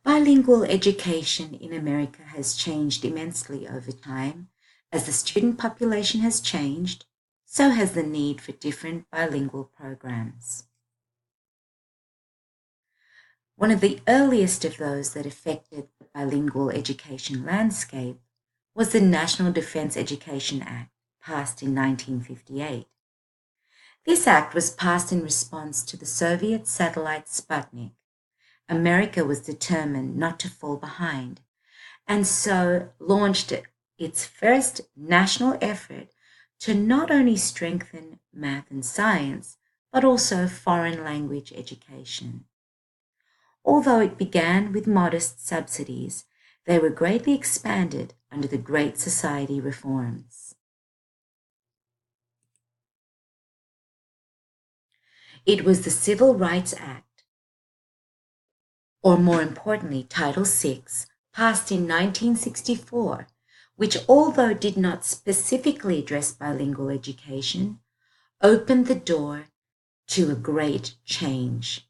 Bilingual education in America has changed immensely over time. As the student population has changed, so has the need for different bilingual programs. One of the earliest of those that affected the bilingual education landscape was the National Defense Education Act, passed in 1958. This act was passed in response to the Soviet satellite Sputnik. America was determined not to fall behind, and so launched its first national effort to not only strengthen math and science, but also foreign language education. Although it began with modest subsidies, they were greatly expanded under the Great Society reforms. It was the Civil Rights Act, or more importantly, Title VI, passed in 1964, which, although did not specifically address bilingual education, opened the door to a great change.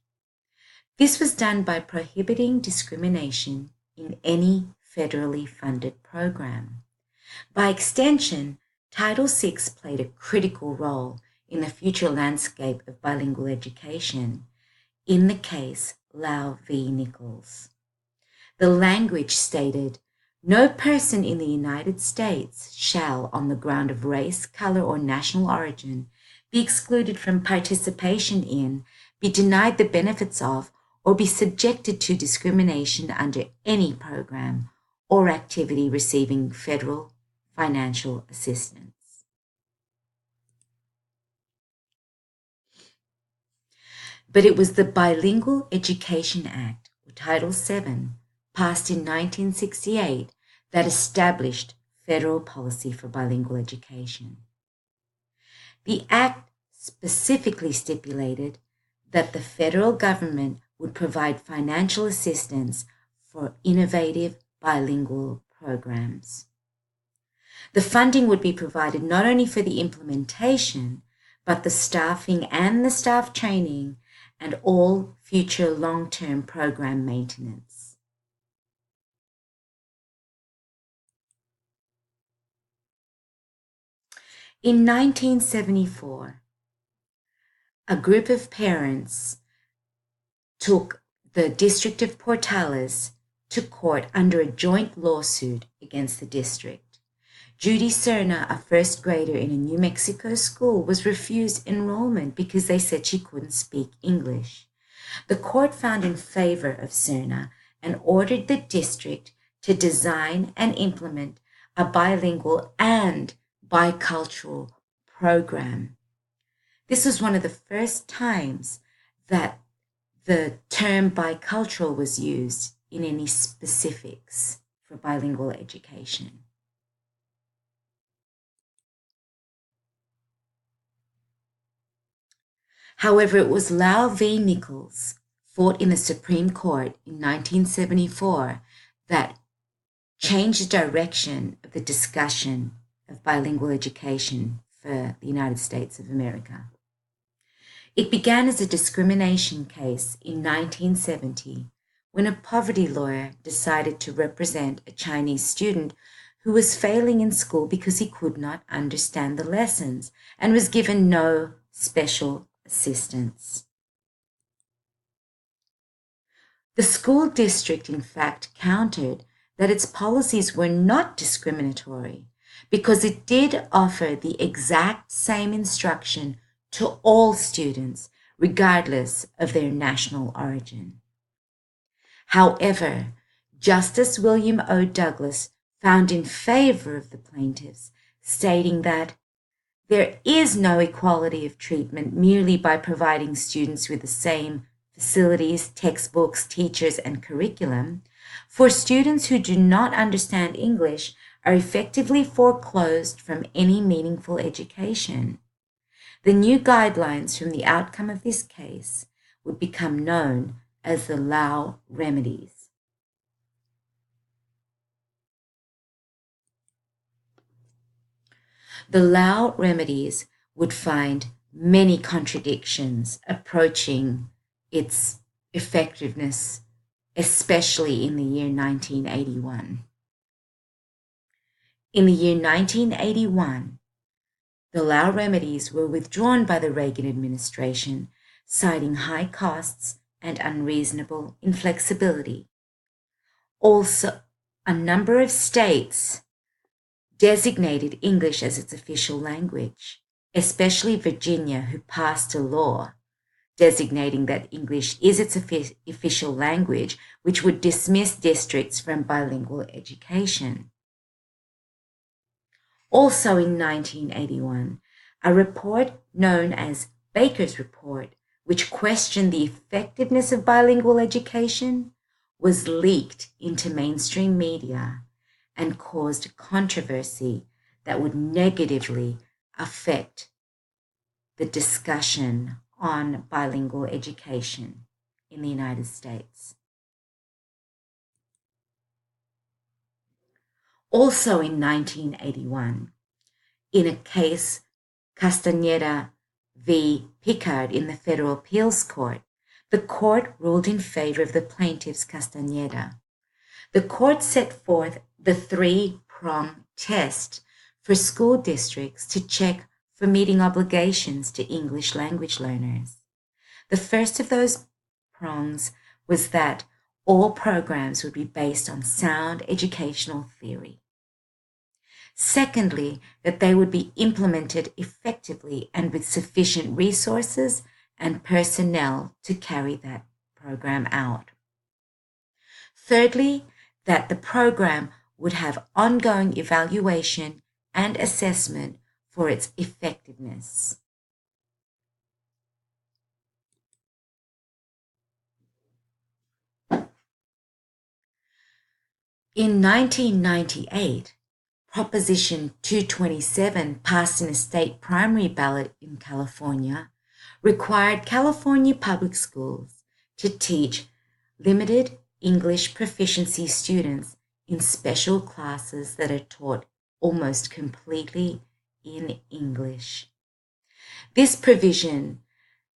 This was done by prohibiting discrimination in any federally funded program. By extension, Title VI played a critical role in the future landscape of bilingual education, in the case Lau v. Nichols. The language stated, "No person in the United States shall, on the ground of race, color, or national origin, be excluded from participation in, be denied the benefits of, or be subjected to discrimination under any program or activity receiving federal financial assistance." But it was the Bilingual Education Act, or Title VII, passed in 1968, that established federal policy for bilingual education. The act specifically stipulated that the federal government would provide financial assistance for innovative bilingual programs. The funding would be provided not only for the implementation, but the staffing and the staff training and all future long-term program maintenance. In 1974, a group of parents took the District of Portales to court under a joint lawsuit against the district. Judy Serna, a first grader in a New Mexico school, was refused enrollment because they said she couldn't speak English. The court found in favor of Serna and ordered the district to design and implement a bilingual and bicultural program. This was one of the first times that the term bicultural was used in any specifics for bilingual education. However, it was Lau v. Nichols, fought in the Supreme Court in 1974, that changed the direction of the discussion of bilingual education for the United States of America. It began as a discrimination case in 1970 when a poverty lawyer decided to represent a Chinese student who was failing in school because he could not understand the lessons and was given no special assistance. The school district, in fact, countered that its policies were not discriminatory because it did offer the exact same instruction to all students, regardless of their national origin. However, Justice William O. Douglas found in favor of the plaintiffs, stating that there is no equality of treatment merely by providing students with the same facilities, textbooks, teachers, and curriculum, for students who do not understand English are effectively foreclosed from any meaningful education. The new guidelines from the outcome of this case would become known as the Lau remedies. The Lau remedies would find many contradictions approaching its effectiveness especially in the year 1981. In the year 1981, the Lau remedies were withdrawn by the Reagan administration, citing high costs and unreasonable inflexibility. Also, a number of states designated English as its official language, especially Virginia, who passed a law designating that English is its official language, which would dismiss districts from bilingual education. Also in 1981, a report known as Baker's Report, which questioned the effectiveness of bilingual education, was leaked into mainstream media and caused controversy that would negatively affect the discussion on bilingual education in the United States. Also in 1981, in a case Castaneda v. Picard in the Federal Appeals Court, the court ruled in favor of the plaintiffs Castaneda. The court set forth the three-prong test for school districts to check for meeting obligations to English language learners. The first of those prongs was that all programs would be based on sound educational theory. Secondly, that they would be implemented effectively and with sufficient resources and personnel to carry that program out. Thirdly, that the program would have ongoing evaluation and assessment for its effectiveness. In 1998, Proposition 227, passed in a state primary ballot in California, required California public schools to teach limited English proficiency students in special classes that are taught almost completely in English. This provision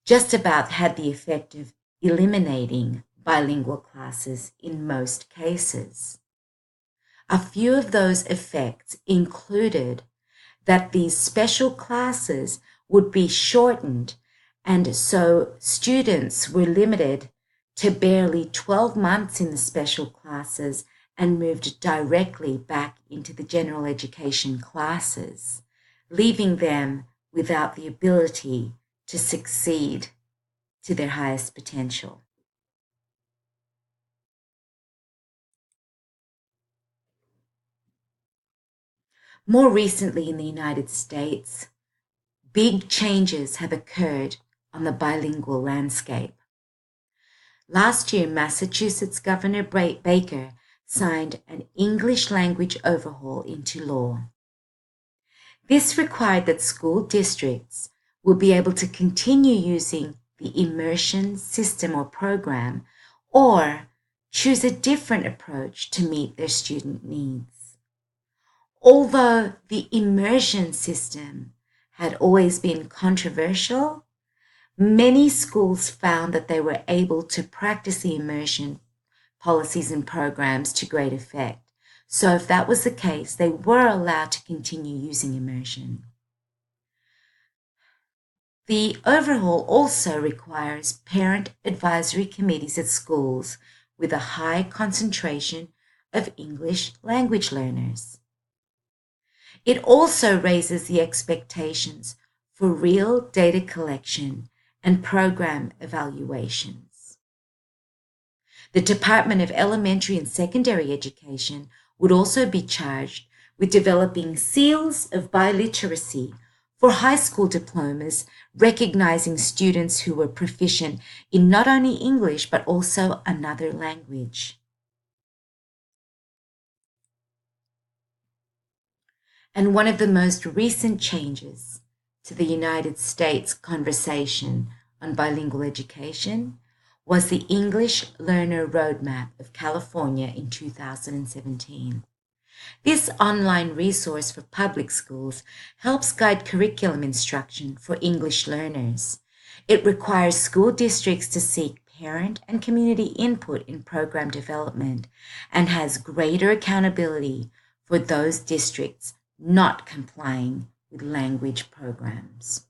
just about had the effect of eliminating bilingual classes in most cases. A few of those effects included that these special classes would be shortened, and so students were limited to barely 12 months in the special classes and moved directly back into the general education classes, leaving them without the ability to succeed to their highest potential. More recently in the United States, big changes have occurred on the bilingual landscape. Last year, Massachusetts Governor Baker signed an English language overhaul into law. This required that school districts will be able to continue using the immersion system or program, or choose a different approach to meet their student needs. Although the immersion system had always been controversial, many schools found that they were able to practice the immersion policies and programs to great effect. So if that was the case, they were allowed to continue using immersion. The overhaul also requires parent advisory committees at schools with a high concentration of English language learners. It also raises the expectations for real data collection and program evaluations. The Department of Elementary and Secondary Education would also be charged with developing seals of biliteracy for high school diplomas, recognizing students who were proficient in not only English but also another language. And one of the most recent changes to the United States conversation on bilingual education was the English Learner Roadmap of California in 2017. This online resource for public schools helps guide curriculum instruction for English learners. It requires school districts to seek parent and community input in program development and has greater accountability for those districts not complying with language programs.